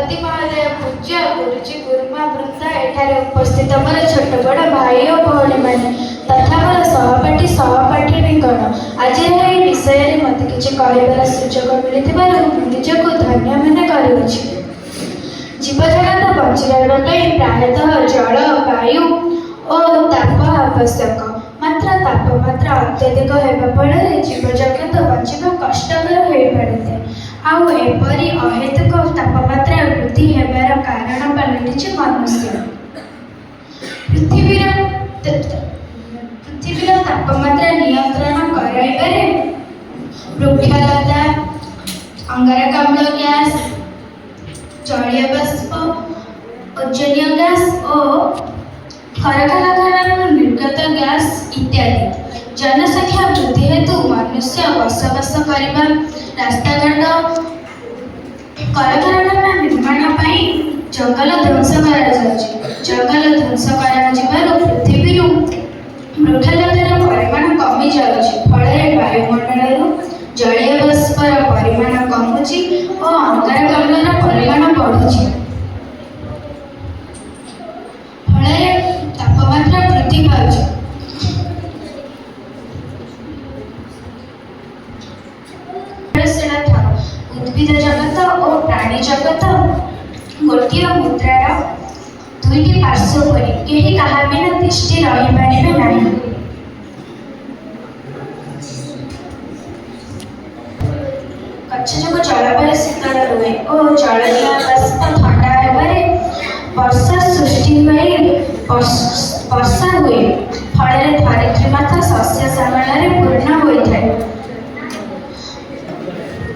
सभापति महोदय, पूज्य गुरुजी गुरुमा वृंद, एठारे उपस्थित मोर छोट बड़ भाई और भौणी मैंने तथा मोर सहपाठी सहपाठिनीगण, आज यह विषय में मत किसी कहबार सुजोग मिलथिबारु निजको धन्य मने करुछि। जीव जगत बंची रहिबा पई प्रायतः जल, वायु और ताप आवश्यक। मात्र तापमात्रा अत्यधिक होगा फल जीव जगत बंचा कष्टकर हो पड़े। आउ एपरी अहेतुक तापमात्रा वृद्धि होबार कारण पलटिछि मनुष्य। पृथ्वीर तापमात्रा नियंत्रण कराइबारे वृक्षलता, अंगारकाम्ल गैस, जलीय बाष्प, ओजोन गैस और कलकारखाना निर्गत गैस इत्यादि। जनसंख्या वृद्धि हेतु मनुष्य बसवास करने, रास्ताघाट, कलकारखाना निर्माण पाई जंगल ध्वंस जंगल ध्वंस पृथ्वी वृक्षलतार परिमाण कमी जाऊँगी। फल वायुमंडल जलीय बाष्पर परिमाण कमुची और अंगारकाम्लर परिमाण बढ़ुची। तापमात्रा वृद्धि पाउछि। उद्भिद जगत और प्राणी जगत गोटे मुद्रार दुईटी पार्श्व परि केही कहा बिना दृष्टि रही पारिबे नाही। गछ जो जलवायु शीतल रुहे और जलीय बाष्प ठंडा हेबारे वर्षा सृष्टि वर्षा हुए। फल धरित्री माता शस्य श्यामल पूर्ण होता है।